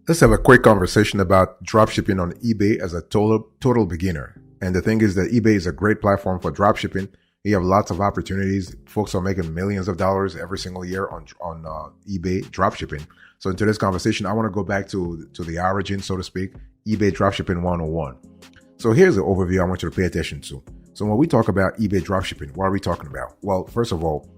Let's have a quick conversation about dropshipping on eBay as a total beginner. And the thing is that eBay is a great platform for dropshipping. You have lots of opportunities. Folks are making millions of dollars every single year on eBay dropshipping. So in today's conversation, I want to go back to the origin, so to speak, eBay dropshipping 101. So here's the overview I want you to pay attention to. So when we talk about eBay dropshipping, what are we talking about? Well, first of all,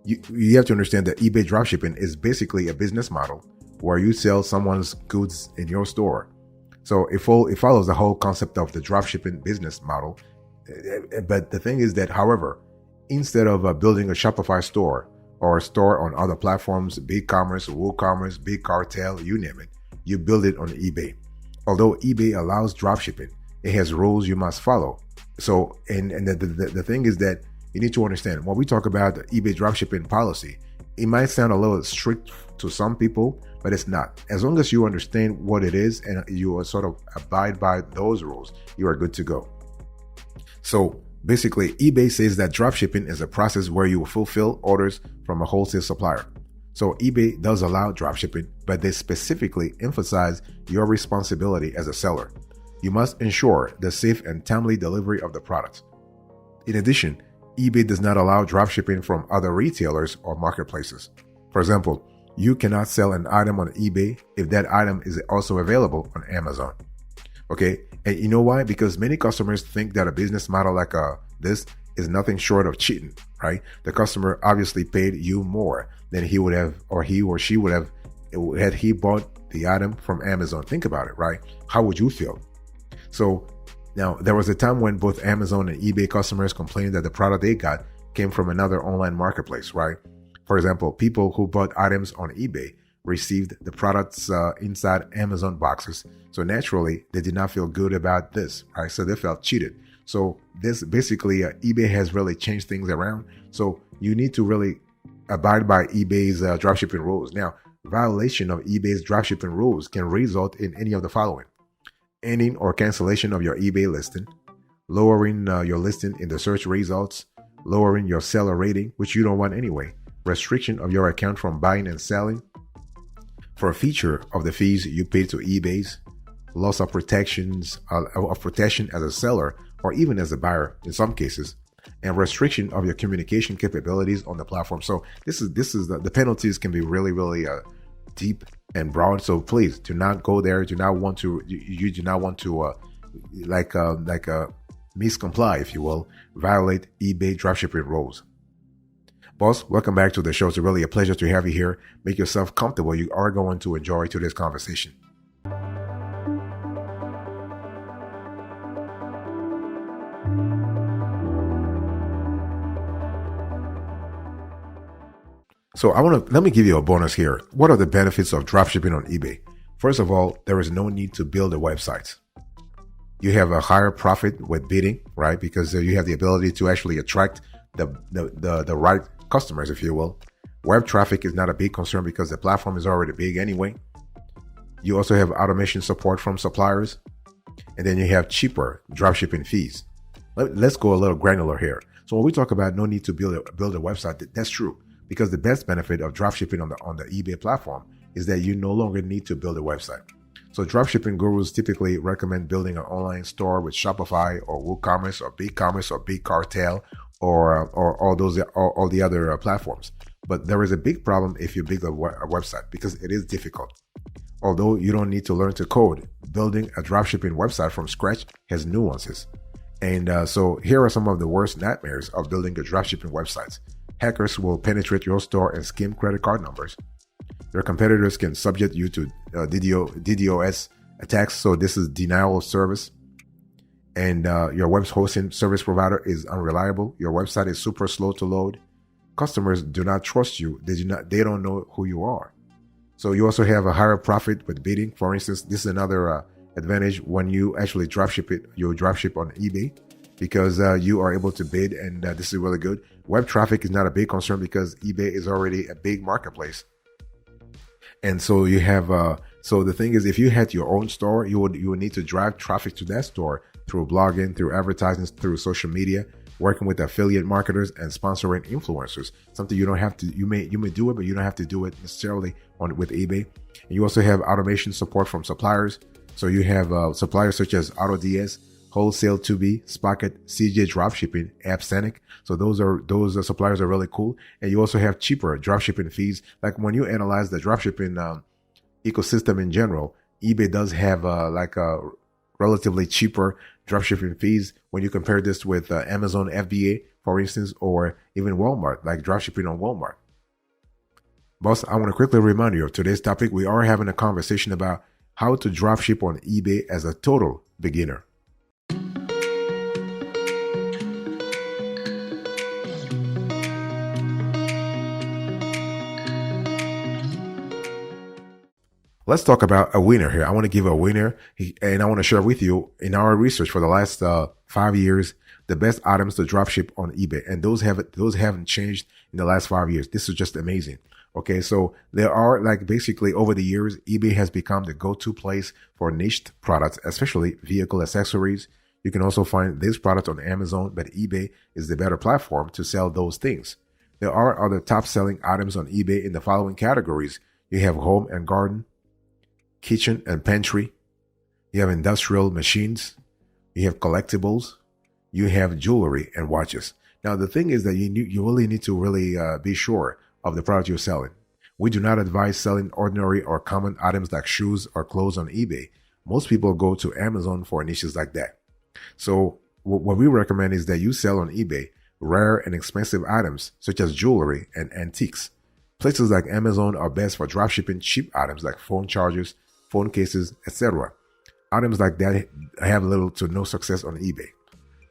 you have to understand that eBay dropshipping is basically a business model where you sell someone's goods in your store. So it follows the whole concept of the dropshipping business model. But the thing is that, however, instead of building a Shopify store or a store on other platforms, BigCommerce, WooCommerce, Big Cartel, you name it, you build it on eBay. Although eBay allows dropshipping, it has rules you must follow. So, and the thing is that you need to understand, when we talk about the eBay dropshipping policy, it might sound a little strict to some people, but it's not. As long as you understand what it is and you sort of abide by those rules, you are good to go. So basically, eBay says that dropshipping is a process where you will fulfill orders from a wholesale supplier. So eBay does allow dropshipping, but they specifically emphasize your responsibility as a seller. You must ensure the safe and timely delivery of the product. In addition, eBay does not allow dropshipping from other retailers or marketplaces. For example, you cannot sell an item on eBay if that item is also available on Amazon. Okay, and you know why? Because many customers think that a business model like this is nothing short of cheating, right? The customer obviously paid you more than he would have, or he or she would have, had he bought the item from Amazon. Think about it, right? How would you feel? So now, there was a time when both Amazon and eBay customers complained that the product they got came from another online marketplace, right? For example, people who bought items on eBay received the products inside Amazon boxes. So naturally, they did not feel good about this, right? So they felt cheated. So this basically, eBay has really changed things around. So you need to really abide by eBay's dropshipping rules. Now, violation of eBay's dropshipping rules can result in any of the following: ending or cancellation of your eBay listing, lowering your listing in the search results, lowering your seller rating, which you don't want anyway, restriction of your account from buying and selling, forfeiture of the fees you paid to eBay's, loss of protection as a seller or even as a buyer in some cases, and restriction of your communication capabilities on the platform. So this is the penalties can be really deep and broad. So please do not go there. You do not want to miscomply, if you will, violate eBay dropshipping rules. Boss, welcome back to the show. It's really a pleasure to have you here. Make yourself comfortable. You are going to enjoy today's conversation. So let me give you a bonus here. What are the benefits of dropshipping on eBay? First of all, there is no need to build a website. You have a higher profit with bidding, right? Because you have the ability to actually attract the right customers, if you will. Web traffic is not a big concern because the platform is already big anyway. You also have automation support from suppliers, and then you have cheaper dropshipping fees. Let's go a little granular here. So when we talk about no need to build a website, that's true, because the best benefit of dropshipping on the eBay platform is that you no longer need to build a website. So dropshipping gurus typically recommend building an online store with Shopify or WooCommerce or BigCommerce or Big Cartel or all the other platforms. But there is a big problem if you build a website, because it is difficult. Although you don't need to learn to code, building a dropshipping website from scratch has nuances. And so here are some of the worst nightmares of building a dropshipping website. Hackers will penetrate your store and skim credit card numbers. Your competitors can subject you to DDoS attacks. So this is denial of service. And your web hosting service provider is unreliable. Your website is super slow to load. Customers do not trust you. They don't know who you are. So you also have a higher profit with bidding. For instance, this is another advantage when you actually dropship it. You dropship on eBay because you are able to bid, and this is really good. Web traffic is not a big concern because eBay is already a big marketplace. And so you have, so the thing is, if you had your own store, you would need to drive traffic to that store through blogging, through advertising, through social media, working with affiliate marketers and sponsoring influencers. Something you don't have to, you may do it, but you don't have to do it necessarily with eBay. And you also have automation support from suppliers. So you have suppliers such as AutoDS, Wholesale 2B, Spocket, CJ Dropshipping, AppSanic. So those suppliers are really cool. And you also have cheaper dropshipping fees. Like when you analyze the dropshipping ecosystem in general, eBay does have like a relatively cheaper dropshipping fees when you compare this with Amazon FBA, for instance, or even Walmart, like dropshipping on Walmart. Boss, I want to quickly remind you of today's topic. We are having a conversation about how to dropship on eBay as a total beginner. Let's talk about a winner here. I want to give a winner, and I want to share with you in our research for the last 5 years, the best items to dropship on eBay. And those haven't changed in the last 5 years. This is just amazing. Okay, so there are like basically over the years, eBay has become the go-to place for niched products, especially vehicle accessories. You can also find this product on Amazon, but eBay is the better platform to sell those things. There are other top-selling items on eBay in the following categories. You have home and garden, kitchen and pantry, you have industrial machines, you have collectibles, you have jewelry and watches. Now, the thing is that you really need to really be sure of the product you're selling. We do not advise selling ordinary or common items like shoes or clothes on eBay. Most people go to Amazon for niches like that. So what we recommend is that you sell on eBay rare and expensive items such as jewelry and antiques. Places like Amazon are best for dropshipping cheap items like phone chargers, phone cases, etc. Items like that have little to no success on eBay.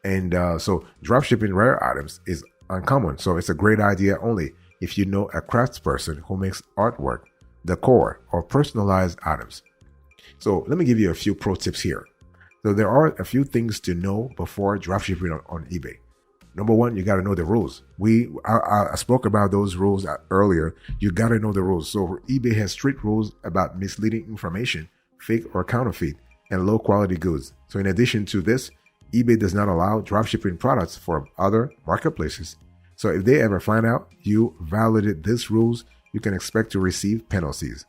And so dropshipping rare items is uncommon. So it's a great idea only if you know a craftsperson who makes artwork, decor, or personalized items. So let me give you a few pro tips here. So there are a few things to know before dropshipping on eBay. Number one, you got to know the rules. I spoke about those rules earlier. You got to know the rules. So eBay has strict rules about misleading information, fake or counterfeit, and low quality goods. So in addition to this, eBay does not allow dropshipping products from other marketplaces. So if they ever find out you violated these rules, you can expect to receive penalties.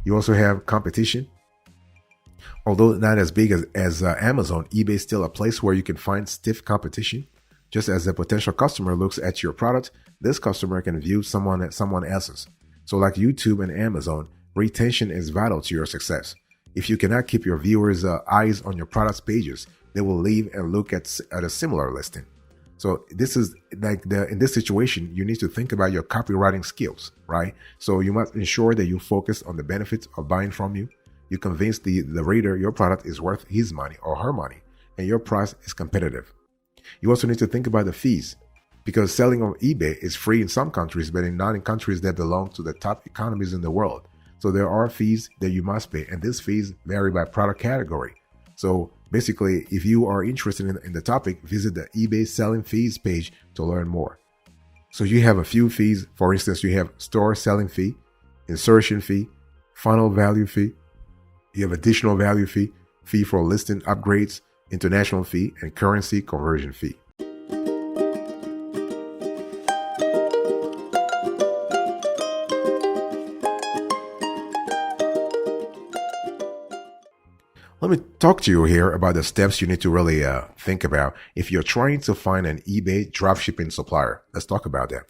You also have competition. Although not as big as Amazon, eBay is still a place where you can find stiff competition. Just as a potential customer looks at your product, this customer can view someone else's. So like YouTube and Amazon, retention is vital to your success. If you cannot keep your viewers' eyes on your product's pages, they will leave and look at a similar listing. So this is like in this situation, you need to think about your copywriting skills, right? So you must ensure that you focus on the benefits of buying from you. You convince the reader your product is worth his money or her money, and your price is competitive. You also need to think about the fees, because selling on eBay is free in some countries, but not in countries that belong to the top economies in the world. So there are fees that you must pay, and these fees vary by product category. So basically, if you are interested in the topic, visit the eBay selling fees page to learn more. So you have a few fees. For instance, you have store selling fee, insertion fee, final value fee. You have additional value fee, fee for listing upgrades, international fee, and currency conversion fee. Let me talk to you here about the steps you need to really think about if you're trying to find an eBay dropshipping supplier. Let's talk about that.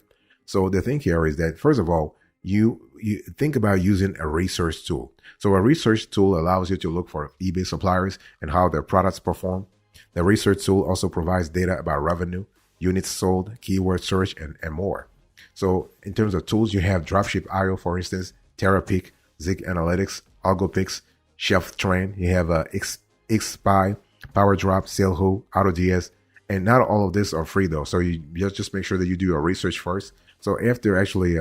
So the thing here is that, first of all, you think about using a research tool. So a research tool allows you to look for eBay suppliers and how their products perform. The research tool also provides data about revenue, units sold, keyword search, and more. So in terms of tools, you have Dropship.io, for instance, TerraPick, Zig Analytics, AlgoPix, Shelf Trend. You have XSpy, PowerDrop, SaleHoo, AutoDS, and not all of this are free though. So you just make sure that you do your research first. So after actually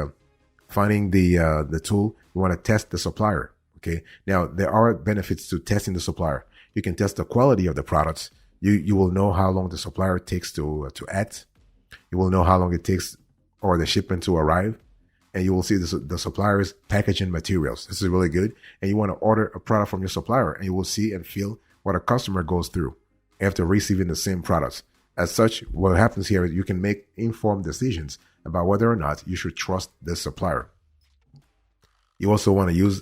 finding the tool, you want to test the supplier. Okay. Now there are benefits to testing the supplier. You can test the quality of the products. You will know how long the supplier takes to act. You will know how long it takes or the shipment to arrive. And you will see the supplier's packaging materials. This is really good. And you want to order a product from your supplier, and you will see and feel what a customer goes through after receiving the same products. As such, what happens here is you can make informed decisions about whether or not you should trust this supplier. You also want to use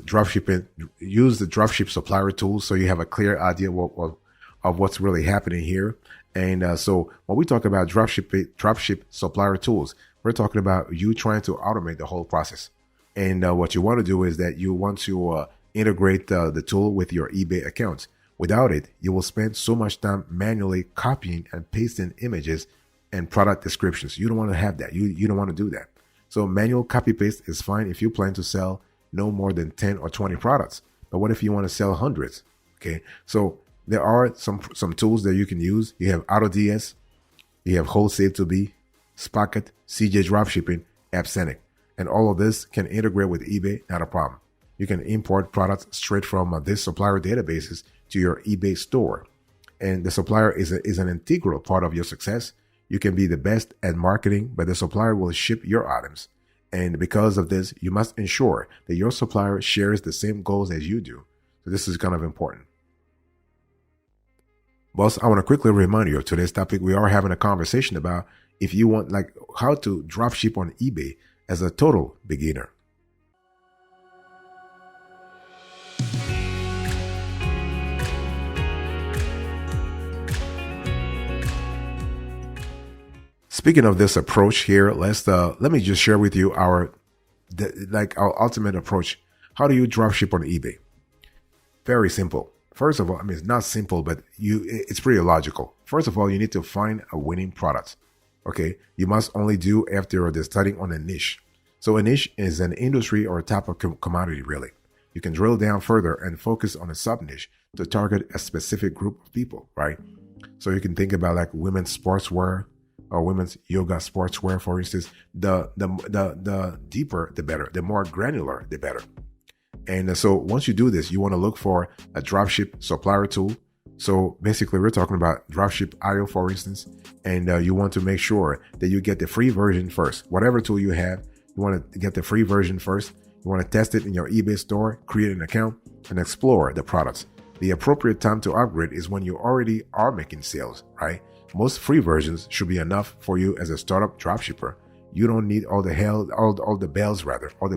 use the dropship supplier tools so you have a clear idea of what's really happening here. And so when we talk about dropship supplier tools, we're talking about you trying to automate the whole process. And what you want to do is that you want to integrate the tool with your eBay account. Without it, you will spend so much time manually copying and pasting images and product descriptions. You don't want to have that. You don't want to do that. So manual copy paste is fine if you plan to sell no more than 10 or 20 products. But what if you want to sell hundreds? Okay. So there are some tools that you can use. You have AutoDS, you have Wholesale2B, Spocket, CJ Dropshipping, AppSenic. And all of this can integrate with eBay, not a problem. You can import products straight from this supplier databases to your eBay store. And the supplier is an integral part of your success. You can be the best at marketing, but the supplier will ship your items. And because of this, you must ensure that your supplier shares the same goals as you do. So this is kind of important. Boss, I want to quickly remind you of today's topic. We are having a conversation about if you want like how to drop ship on eBay as a total beginner. Speaking of this approach here, let me just share with you our ultimate approach. How do you drop ship on eBay? Very simple. First of all, I mean, it's not simple, but it's pretty logical. First of all, you need to find a winning product. Okay. You must only do after deciding on a niche. So a niche is an industry or a type of commodity, really. You can drill down further and focus on a sub niche to target a specific group of people, right? So you can think about like women's sportswear or women's yoga sportswear, for instance. The deeper, the better. The more granular, the better. And so once you do this, you want to look for a dropship supplier tool. So basically, we're talking about Dropship.io, for instance, and you want to make sure that you get the free version first. Whatever tool you have, you want to get the free version first. You want to test it in your eBay store, create an account, and explore the products. The appropriate time to upgrade is when you already are making sales, right? Most free versions should be enough for you as a startup dropshipper. You don't need all the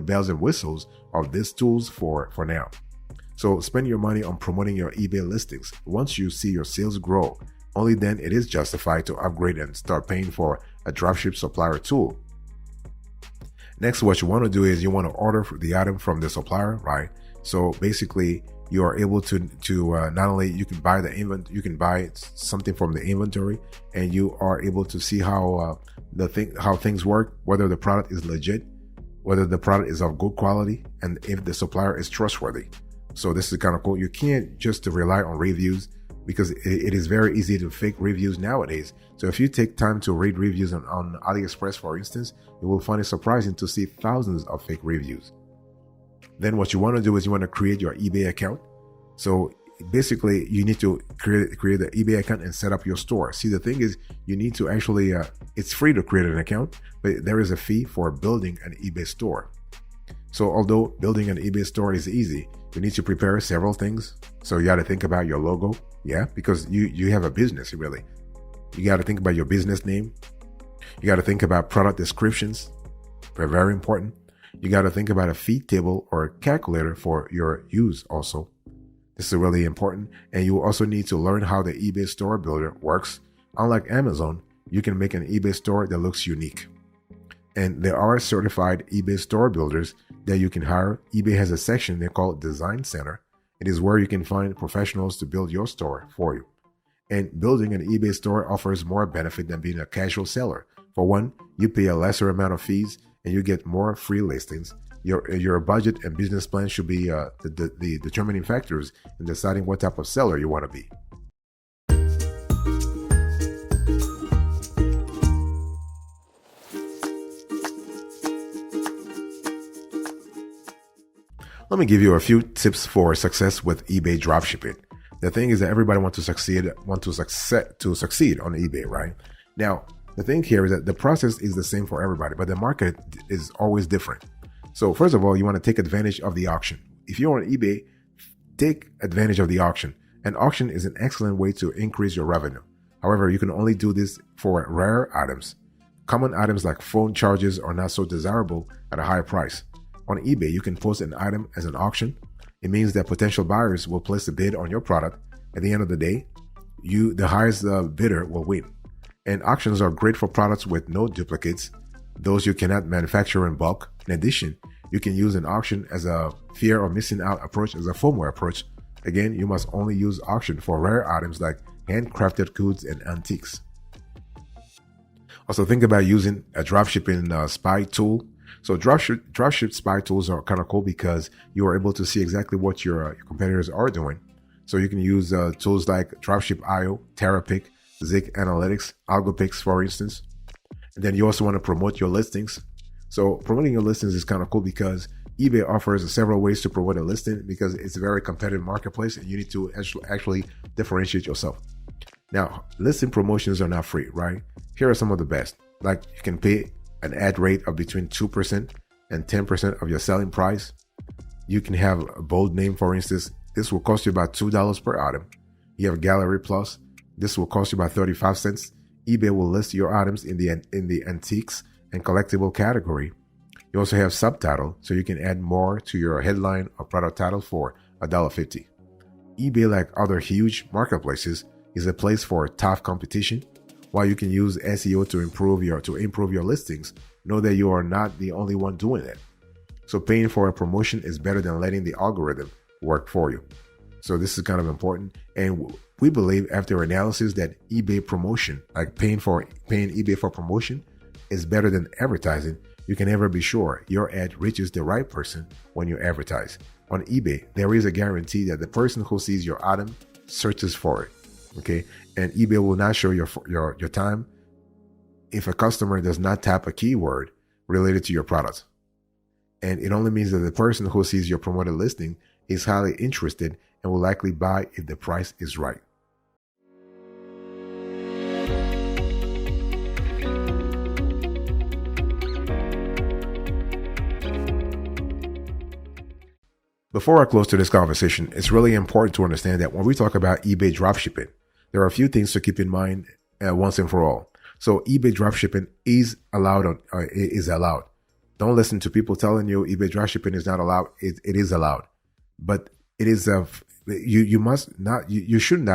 bells and whistles of these tools for now. So spend your money on promoting your eBay listings. Once you see your sales grow, only then it is justified to upgrade and start paying for a dropship supplier tool. Next, what you want to do is you want to order the item from the supplier, right? So basically, you are able to not only you can buy something from the inventory, and you are able to see how things work, whether the product is legit, whether the product is of good quality, and if the supplier is trustworthy. So this is kind of cool. You can't just rely on reviews because it is very easy to fake reviews nowadays. So if you take time to read reviews on AliExpress, for instance, you will find it surprising to see thousands of fake reviews. Then what you want to do is you want to create your eBay account. So basically, you need to create the eBay account and set up your store. See, the thing is, you need to actually, it's free to create an account, but there is a fee for building an eBay store. So although building an eBay store is easy, you need to prepare several things. So you got to think about your logo, because you have a business, really. You got to think about your business name. You got to think about product descriptions. They're very important. You got to think about a fee table or a calculator for your use also. This is really important. And you also need to learn how the eBay store builder works. Unlike Amazon, you can make an eBay store that looks unique. And there are certified eBay store builders that you can hire. eBay has a section they call Design Center. It is where you can find professionals to build your store for you. And building an eBay store offers more benefit than being a casual seller. For one, you pay a lesser amount of fees and you get more free listings. Your budget and business plan should be the determining factors in deciding what type of seller you want to be. Let me give you a few tips for success with eBay dropshipping. The thing is that everybody wants to succeed on eBay, right? Now, the thing here is that the process is the same for everybody, but the market is always different. So first of all, you want to take advantage of the auction. If you're on eBay, take advantage of the auction. An auction is an excellent way to increase your revenue. However, you can only do this for rare items. Common items like phone chargers are not so desirable at a high price. On eBay, you can post an item as an auction. It means that potential buyers will place a bid on your product. At the end of the day, the highest bidder will win. And auctions are great for products with no duplicates, those you cannot manufacture in bulk. In addition, you can use an auction as a fear of missing out approach, as a FOMO approach. Again, you must only use auction for rare items like handcrafted goods and antiques. Also, think about using a dropshipping spy tool. So dropship spy tools are kind of cool because you are able to see exactly what your competitors are doing. So you can use tools like Dropship.io, TerraPick, Zik Analytics, AlgoPix, for instance. And then you also want to promote your listings. So promoting your listings is kind of cool because eBay offers several ways to promote a listing because it's a very competitive marketplace and you need to actually differentiate yourself. Now, listing promotions are not free, right? Here are some of the best. Like, you can pay an ad rate of between 2% and 10% of your selling price. You can have a bold name, for instance. This will cost you about $2 per item. You have Gallery Plus. This will cost you about 35 cents. eBay will list your items in the antiques and collectible category. You also have subtitle, so you can add more to your headline or product title for $1.50. eBay, like other huge marketplaces, is a place for tough competition. While you can use SEO to improve your listings, know that you are not the only one doing it. So paying for a promotion is better than letting the algorithm work for you. So this is kind of important. And we believe, after analysis, that eBay promotion, like paying eBay for promotion, is better than advertising. You can never be sure your ad reaches the right person when you advertise. On eBay, there is a guarantee that the person who sees your item searches for it. Okay, and eBay will not show your time if a customer does not tap a keyword related to your product. And it only means that the person who sees your promoted listing is highly interested and will likely buy if the price is right. Before I close to this conversation, it's really important to understand that when we talk about eBay dropshipping, there are a few things to keep in mind once and for all. So eBay dropshipping is allowed. Don't listen to people telling you eBay dropshipping is not allowed. It is allowed, but it is you shouldn't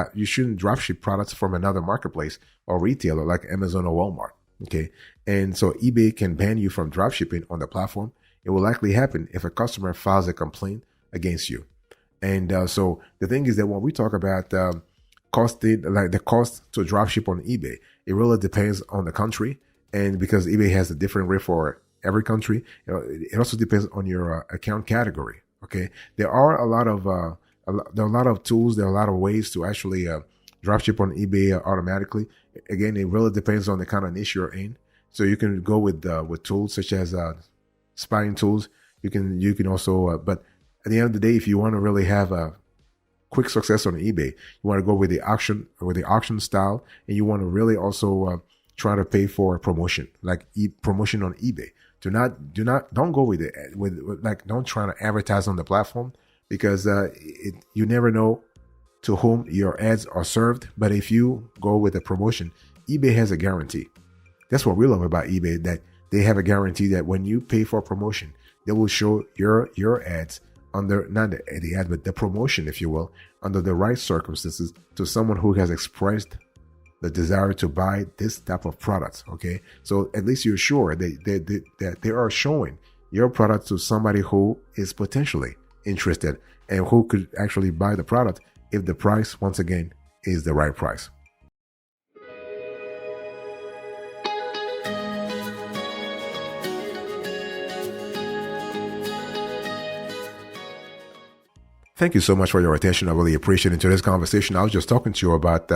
dropship products from another marketplace or retailer like Amazon or Walmart. Okay, and so eBay can ban you from dropshipping on the platform. It will likely happen if a customer files a complaint against you. And so the thing is that when we talk about the cost to dropship on eBay, it really depends on the country, and because eBay has a different rate for every country, it also depends on your account category. Okay, there are a lot of tools, there are a lot of ways to actually dropship on eBay automatically. Again, it really depends on the kind of niche you're in. So you can go with tools such as spying tools. You can also, but at the end of the day, if you want to really have a quick success on eBay, you want to go with the auction style, and you want to really also try to pay for promotion, like promotion on eBay. Don't go with don't try to advertise on the platform, because you never know to whom your ads are served. But if you go with a promotion, eBay has a guarantee. That's what we love about eBay, that they have a guarantee that when you pay for promotion, they will show your ads under, not the ad, but the promotion, if you will, under the right circumstances to someone who has expressed the desire to buy this type of products. Okay, so at least you're sure that they are showing your product to somebody who is potentially interested and who could actually buy the product if the price, once again, is the right price. Thank you so much for your attention. I really appreciate it. In today's conversation, I was just talking to you about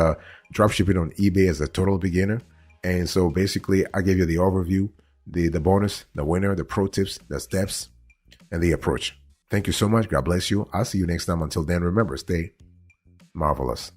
dropshipping on eBay as a total beginner. And so basically, I gave you the overview, the bonus, the winner, the pro tips, the steps, and the approach. Thank you so much. God bless you. I'll see you next time. Until then, remember, stay marvelous.